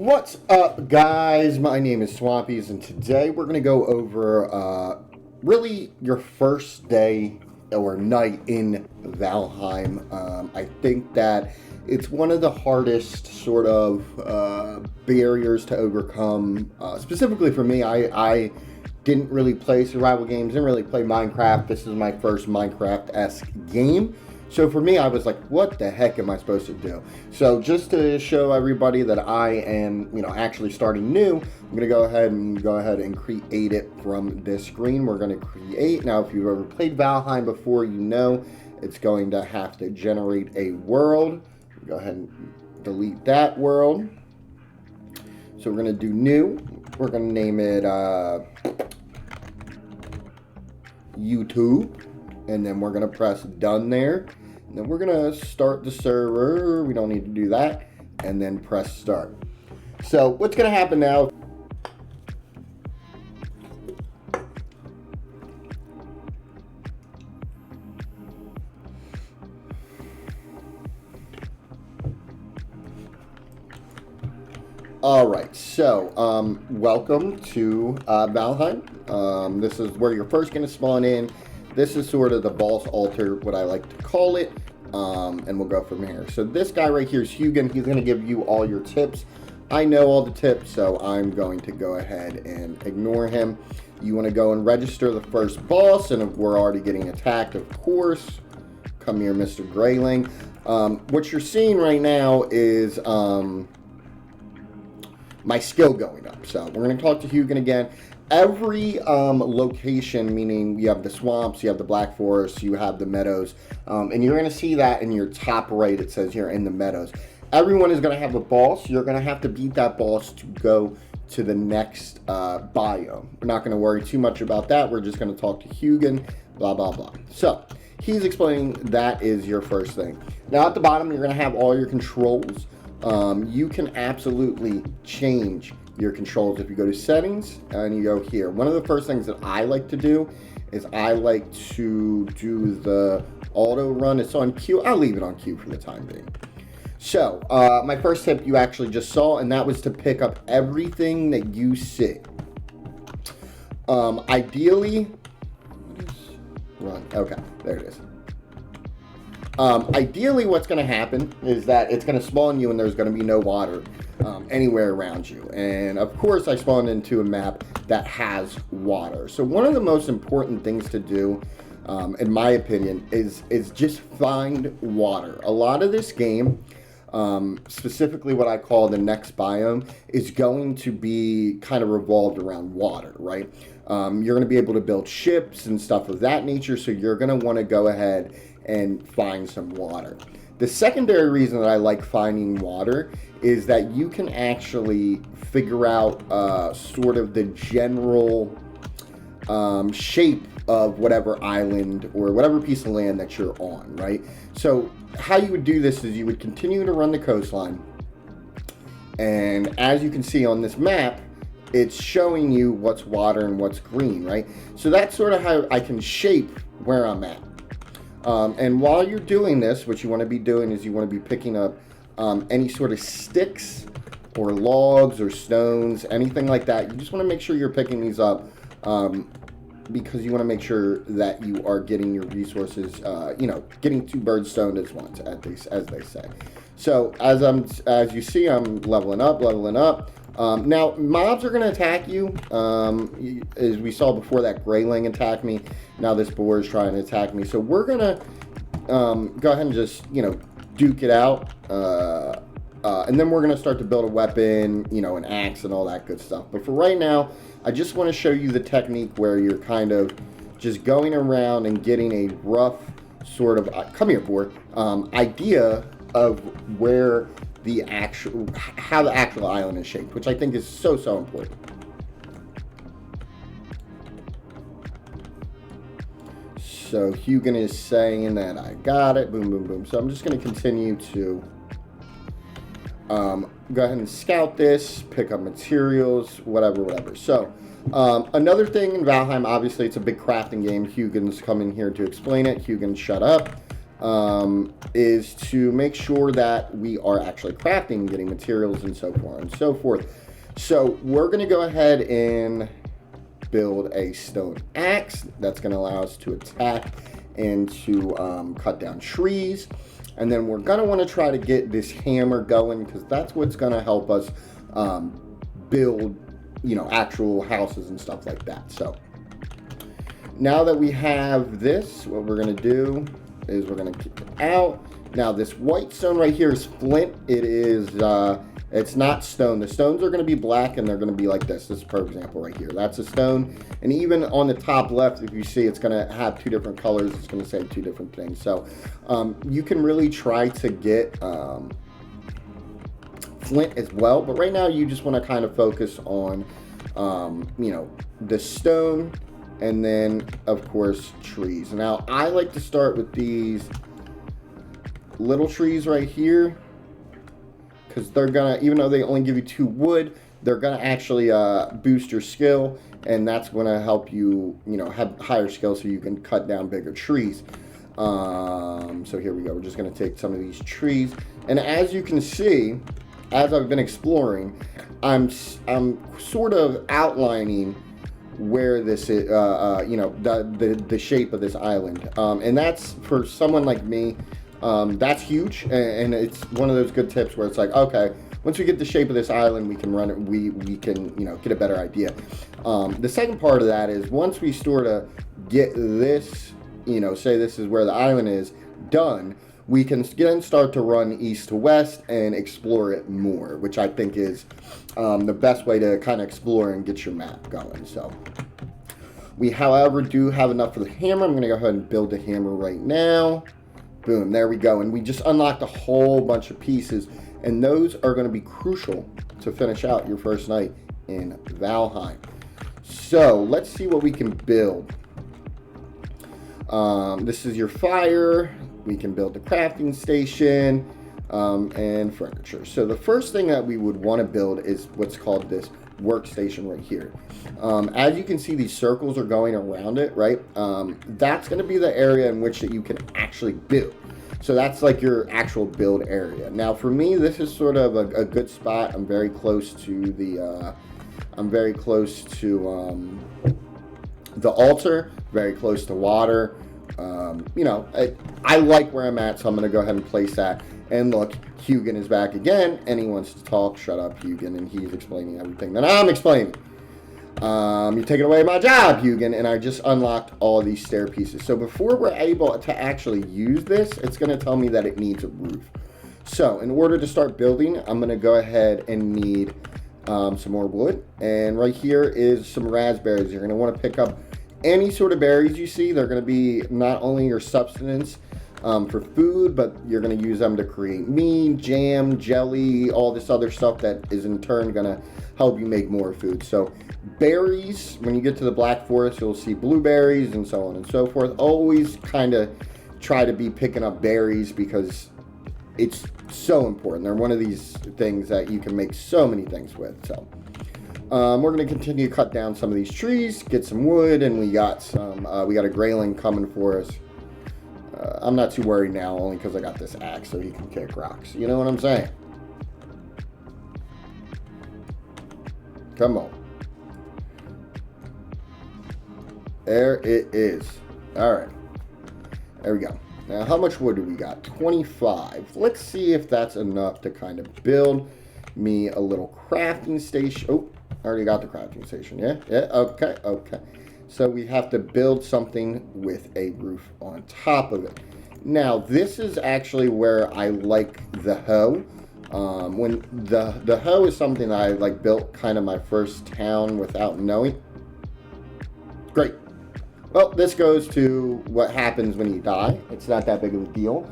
What's up, guys? My name is Swampies, and today we're going to go over really your first day or night in Valheim. I think that it's one of the hardest sort of barriers to overcome. Specifically for me, I didn't really play survival games, didn't really play Minecraft. This is my first Minecraft-esque game. So for me, I was like, what the heck am I supposed to do? So just to show everybody that I am, actually starting new, I'm going to go ahead and create it from this screen. We're going to create. Now, if you've ever played Valheim before, you know it's going to have to generate a world. Go ahead and delete that world. So we're going to do new. We're going to name it YouTube. And then we're going to press done there. And then we're going to start the server. We don't need to do that. And then press start. So what's going to happen now? Alright, so welcome to Valheim. This is where you're first going to spawn in. This is sort of the boss altar, what I like to call it, and we'll go from here. So this guy right here is Hugin. He's going to give you all your tips. I know all the tips, so I'm going to go ahead and ignore him. You want to go and register the first boss, and if we're already getting attacked, of course. Come here, Mr. Grayling. What you're seeing right now is my skill going up. So we're going to talk to Hugin again. Every location, meaning you have the swamps, you have the black forest, you have the meadows, and you're going to see that in your top right. It says here in the meadows. Everyone is going to have a boss. You're going to have to beat that boss to go to the next biome. We're not going to worry too much about that. We're just going to talk to Hugin, blah, blah, blah. So he's explaining that is your first thing. Now at the bottom, you're going to have all your controls. You can absolutely change your controls if you go to settings and you go here. One of the first things that I like to do is I like to do the auto run. It's on Q. I'll leave it on Q for the time being. So my first tip you actually just saw, and that was to pick up everything that you see. Ideally, run. Okay, there it is. Ideally, what's going to happen is that it's going to spawn you and there's going to be no water anywhere around you. And of course, I spawned into a map that has water. So one of the most important things to do, in my opinion, is just find water. A lot of this game, specifically what I call the next biome, is going to be kind of revolved around water, right? You're going to be able to build ships and stuff of that nature, so you're going to want to go ahead and find some water. The secondary reason that I like finding water is that you can actually figure out sort of the general shape of whatever island or whatever piece of land that you're on, right? So how you would do this is you would continue to run the coastline, and as you can see on this map, it's showing you what's water and what's green, right? So that's sort of how I can shape where I'm at. And while you're doing this, what you want to be doing is you want to be picking up any sort of sticks or logs or stones, anything like that. You just want to make sure you're picking these up because you want to make sure that you are getting your resources, getting two birds stoned at once, as they say. So as you see, I'm leveling up. Now, mobs are going to attack you. As we saw before, that Grayling attacked me. Now this boar is trying to attack me. So we're going to go ahead and just, duke it out. And then we're going to start to build a weapon, an axe and all that good stuff. But for right now, I just want to show you the technique where you're kind of just going around and getting a rough sort of, come here, boar, idea of where how the actual island is shaped, which I think is so important. So Hugin is saying that I got it, boom, boom, boom. So I'm just going to continue to go ahead and scout this, pick up materials, whatever. So another thing in Valheim, obviously it's a big crafting game. Hugin's coming here to explain it. Hugin, shut up. is to make sure that we are actually crafting, getting materials, and so forth and so forth. So we're going to go ahead and build a stone axe that's going to allow us to attack and to cut down trees. And then we're going to want to try to get this hammer going, because that's what's going to help us build, actual houses and stuff like that. So now that we have this, what we're going to do is we're going to keep it out. Now this white stone right here is flint. It is, it's not stone. The stones are going to be black, and they're going to be like this. This, for example, right here. That's a stone. And even on the top left, if you see, it's going to have two different colors. It's going to say two different things. So you can really try to get flint as well. But right now, you just want to kind of focus on, the stone, and then, of course, trees. Now, I like to start with these little trees right here, because they're gonna, even though they only give you 2 wood, they're gonna actually boost your skill, and that's gonna help you, have higher skill so you can cut down bigger trees. So here we go. We're just gonna take some of these trees, and as you can see, as I've been exploring, I'm sort of outlining where this is, the shape of this island, and that's, for someone like me, that's huge, and it's one of those good tips where it's like, okay, once we get the shape of this island, we can run it, we can, get a better idea. The second part of that is, once we sort of get this, say this is where the island is done, we can then start to run east to west and explore it more, which I think is the best way to kind of explore and get your map going. So we, however, do have enough for the hammer. I'm going to go ahead and build the hammer right now. Boom, there we go. And we just unlocked a whole bunch of pieces, and those are going to be crucial to finish out your first night in Valheim. So let's see what we can build. This is your fire. We can build the crafting station and furniture. So the first thing that we would want to build is what's called this workstation right here. As you can see, these circles are going around it, right? That's going to be the area in which that you can actually build. So that's like your actual build area. Now for me, this is sort of a good spot. I'm very close to the the altar, very close to water. I like where I'm at, so I'm going to go ahead and place that. And look, Hugin is back again, and he wants to talk. Shut up, Hugin, and he's explaining everything that I'm explaining. You're taking away my job, Hugin, and I just unlocked all these stair pieces. So before we're able to actually use this, it's going to tell me that it needs a roof. So in order to start building, I'm going to go ahead and need some more wood. And right here is some raspberries. You're going to want to pick up any sort of berries you see. They're going to be not only your substance for food, but you're going to use them to create mead, jam, jelly, all this other stuff that is in turn going to help you make more food. So berries, when you get to the Black Forest, you'll see blueberries and so on and so forth. Always kind of try to be picking up berries, because it's so important. They're one of these things that you can make so many things with. So we're going to continue to cut down some of these trees, get some wood, and we got a grayling coming for us. I'm not too worried now, only because I got this axe so he can kick rocks. You know what I'm saying? Come on. There it is. All right. There we go. Now, how much wood do we got? 25. Let's see if that's enough to kind of build me a little crafting station. Oh, I already got the crafting station. Yeah? Yeah? Okay. Okay. So we have to build something with a roof on top of it. Now, this is actually where I like the hoe. When the hoe is something that I built kind of my first town without knowing. Great. Well, this goes to what happens when you die. It's not that big of a deal.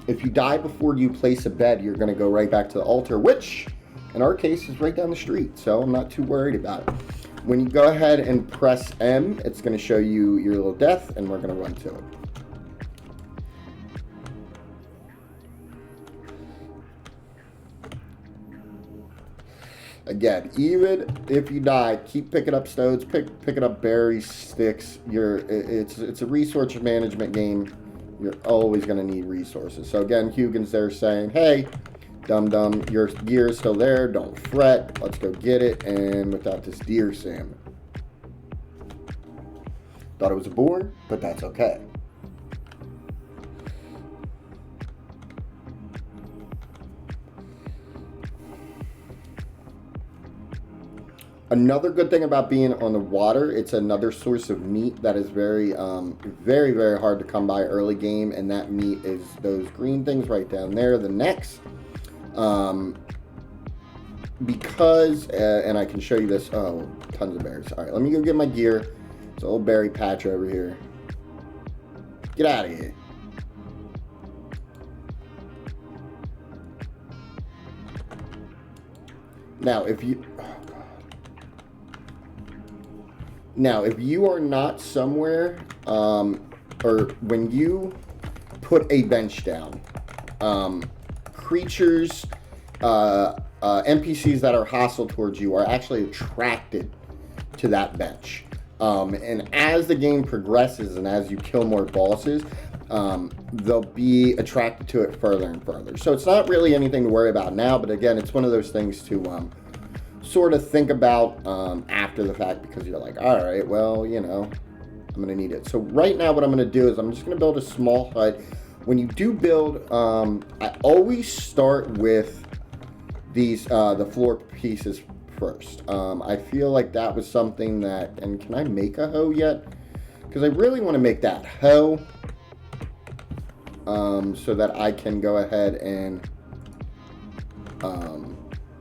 If you die before you place a bed, you're going to go right back to the altar, which in our case is right down the street. So I'm not too worried about it. When you go ahead and press M, it's going to show you your little death, and we're going to run to it. Again, even if you die, keep picking up stones, picking up berries, sticks. It's a resource management game, you're always going to need resources. So again, Hugin's there saying, hey, dum-dum, your gear is still there. Don't fret. Let's go get it. And without this deer salmon. Thought it was a boar, but that's okay. Another good thing about being on the water, it's another source of meat that is very, very, very hard to come by early game, and that meat is those green things right down there, the necks. Because, and I can show you this, oh, tons of berries. All right, let me go get my gear. It's a little berry patch over here. Get out of here. Now, if you... Now, if you are not somewhere, or when you put a bench down, creatures, NPCs that are hostile towards you are actually attracted to that bench. And as the game progresses and as you kill more bosses, they'll be attracted to it further and further. So it's not really anything to worry about now, but again, it's one of those things to... sort of think about after the fact, because you're like, all right, well, you know, I'm going to need it. So right now what I'm going to do is I'm just going to build a small hut. When you do build, I always start with these, the floor pieces first. I feel like that was something that, and can I make a hoe yet? Because I really want to make that hoe so that I can go ahead and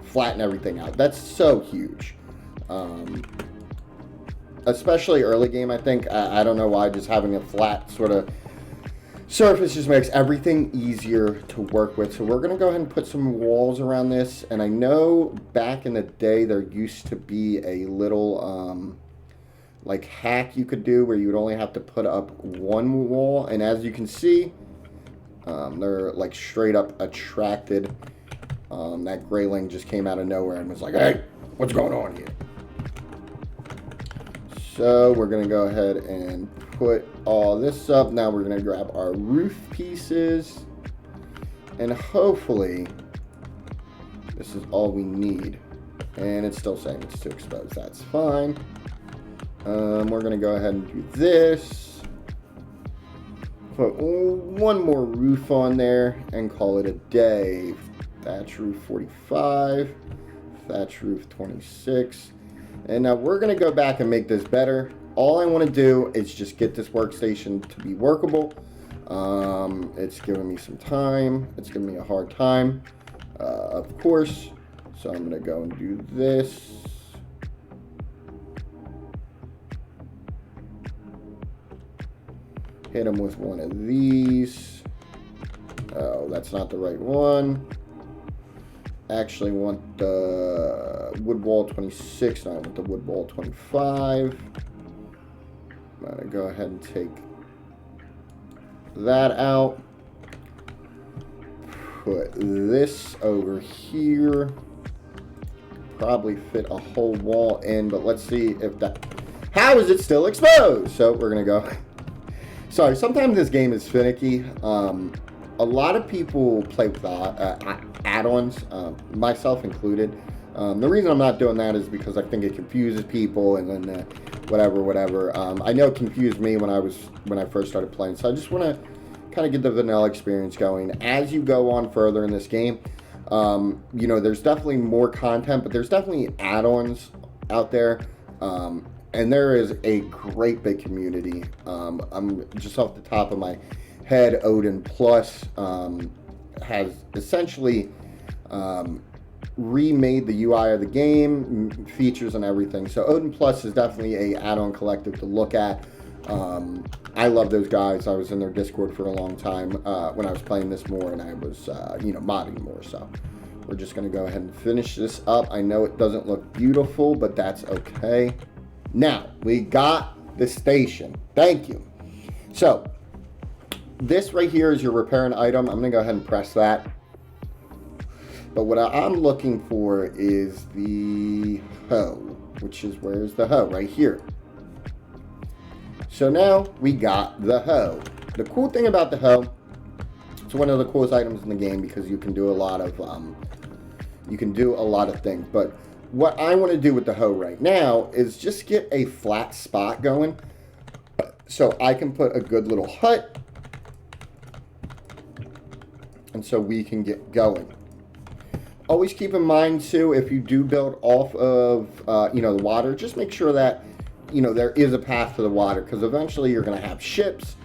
flatten everything out. That's so huge. Especially early game, I think. I don't know why, just having a flat sort of surface just makes everything easier to work with. So we're going to go ahead and put some walls around this. And I know back in the day there used to be a little like hack you could do where you would only have to put up one wall. And as you can see, they're like straight up attracted. That grayling just came out of nowhere and was like, hey, what's going on here? So we're going to go ahead and put all this up. Now we're going to grab our roof pieces. And hopefully this is all we need. And it's still saying it's too exposed. That's fine. We're going to go ahead and do this. Put one more roof on there and call it a day. Thatch roof 45, thatch roof 26. And now we're going to go back and make this better. All I want to do is just get this workstation to be workable. It's giving me some time. It's giving me a hard time, of course. So I'm going to go and do this. Hit him with one of these. Oh, that's not the right one. Actually want the wood wall 26, not with the wood wall 25. I'm going to go ahead and take that out. Put this over here. Probably fit a whole wall in, but let's see if that... How is it still exposed? So we're going to go... Sorry, sometimes this game is finicky. A lot of people play with add-ons, myself included. The reason I'm not doing that is because I think it confuses people, and then whatever. I know it confused me when I first started playing, so I just want to kind of get the vanilla experience going. As you go on further in this game, you know, there's definitely more content, but there's definitely add-ons out there, and there is a great big community. I'm just off the top of my head, Odin Plus has essentially remade the UI of the game, features and everything. So Odin Plus is definitely a add-on collective to look at. I love those guys. I was in their Discord for a long time when I was playing this more, and I was you know, modding more. So we're just going to go ahead and finish this up. I know it doesn't look beautiful, but that's okay. Now we got the station. Thank you. So this right here is your repair an item. I'm going to go ahead and press that. But what I'm looking for is the hoe, which is, where's the hoe? Right here. So now we got the hoe. The cool thing about the hoe, it's one of the coolest items in the game because you can do a lot of things. But what I want to do with the hoe right now is just get a flat spot going, so I can put a good little hut, and so we can get going. Always keep in mind too, if you do build off of the water, just make sure that there is a path to the water, because eventually you're going to have ships,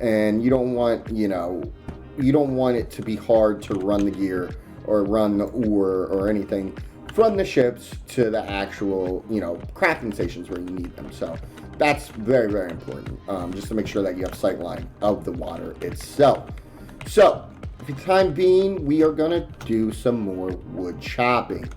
and you don't want it to be hard to run the gear or run the ore or anything from the ships to the actual crafting stations where you need them. So that's very, very important, just to make sure that you have sight line of the water itself. So for the time being, we are going to do some more wood chopping.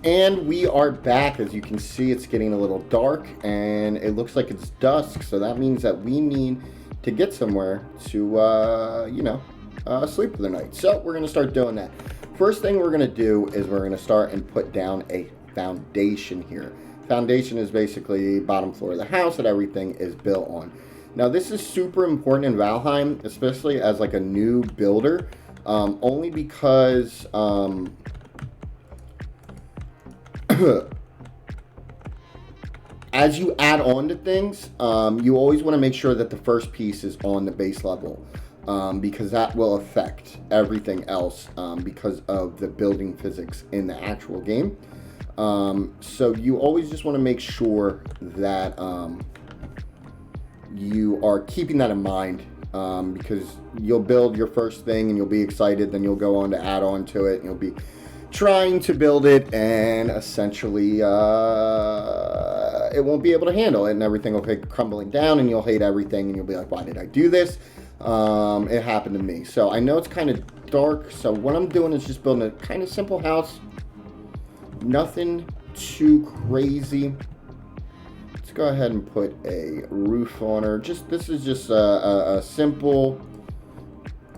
And we are back. As you can see, it's getting a little dark and it looks like it's dusk, so that means that we need to get somewhere to sleep for the night. So we're going to start doing that. First thing we're going to do is we're going to start and put down a foundation here. Foundation is basically bottom floor of the house that everything is built on. Now this is super important in Valheim, especially as like a new builder, only because as you add on to things, you always want to make sure that the first piece is on the base level, because that will affect everything else, because of the building physics in the actual game. So you always just want to make sure that you are keeping that in mind, because you'll build your first thing and you'll be excited, then you'll go on to add on to it and you'll be trying to build it, and essentially it won't be able to handle it, and everything will be crumbling down, and you'll hate everything, and you'll be like, why did I do this? It happened to me. So I know it's kind of dark, so what I'm doing is just building a kind of simple house, nothing too crazy. Let's go ahead and put a roof on her. This is just a simple,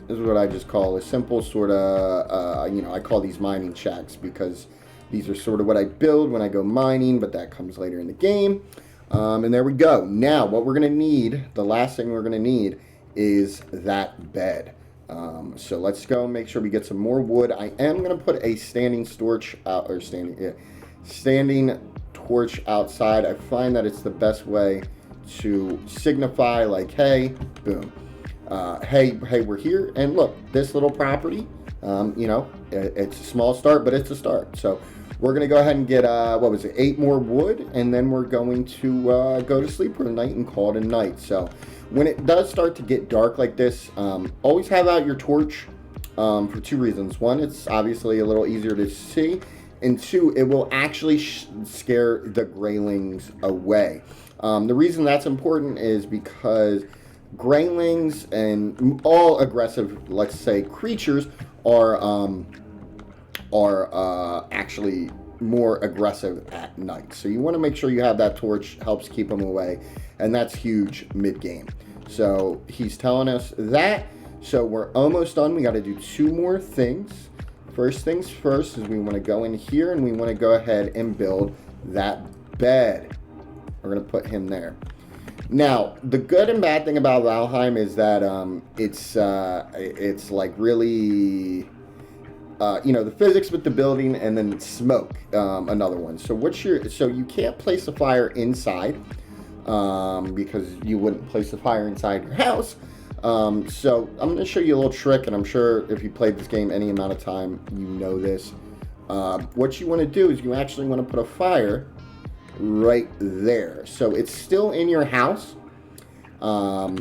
this is what I just call a simple sort of, I call these mining shacks, because these are sort of what I build when I go mining, but that comes later in the game. And there we go. Now, what we're going to need, the last thing we're going to need is that bed. So let's go and make sure we get some more wood. I am going to put a standing torch out, or standing torch outside. I find that it's the best way to signify, like, hey, boom. Hey, we're here, and look, this little property, it's a small start, but it's a start. So we're going to go ahead and get, 8 more wood, and then we're going to go to sleep for the night and call it a night. So when it does start to get dark like this, always have out your torch, for 2 reasons. One, it's obviously a little easier to see, and 2, it will actually scare the greylings away. The reason that's important is because greylings and all aggressive, let's say, creatures are actually more aggressive at night. So you want to make sure you have that torch, helps keep them away, and that's huge mid-game. So he's telling us that. So we're almost done. We got to do 2 more things. First things first is we want to go in here and we want to go ahead and build that bed. We're going to put him there. Now, the good and bad thing about Valheim is that it's like really, the physics with the building, and then smoke, another one. So you can't place a fire inside, because you wouldn't place a fire inside your house. So I'm going to show you a little trick, and I'm sure if you played this game any amount of time, you know this. What you want to do is you actually want to put a fire right there. So it's still in your house. I'm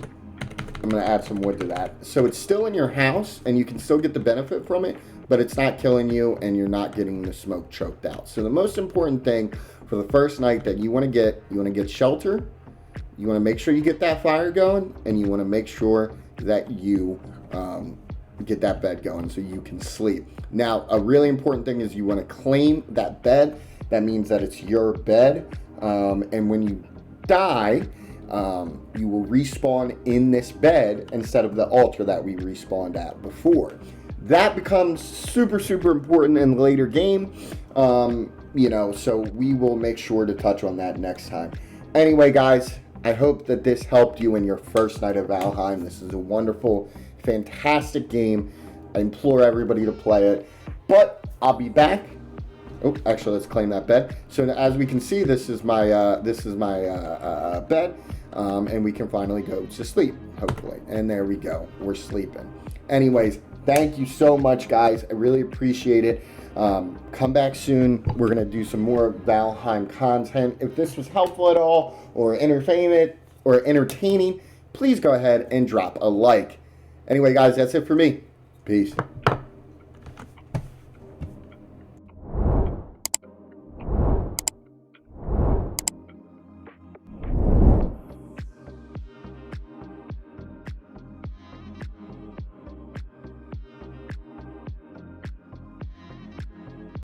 going to add some wood to that. So it's still in your house, and you can still get the benefit from it, but it's not killing you, and you're not getting the smoke choked out. So the most important thing for the first night that you want to get shelter. You want to make sure you get that fire going, and you want to make sure that you get that bed going so you can sleep. Now, a really important thing is you want to claim that bed. That means that it's your bed, and when you die, you will respawn in this bed instead of the altar that we respawned at before. That becomes super, super important in the later game, so we will make sure to touch on that next time. Anyway, guys, I hope that this helped you in your first night of Valheim. This is a wonderful, fantastic game. I implore everybody to play it, but I'll be back. Oh, actually, let's claim that bed. So as we can see, this is my bed, and we can finally go to sleep, hopefully. And there we go. We're sleeping. Anyways, thank you so much, guys. I really appreciate it. Come back soon. We're going to do some more Valheim content. If this was helpful at all or entertaining, please go ahead and drop a like. Anyway, guys, that's it for me. Peace.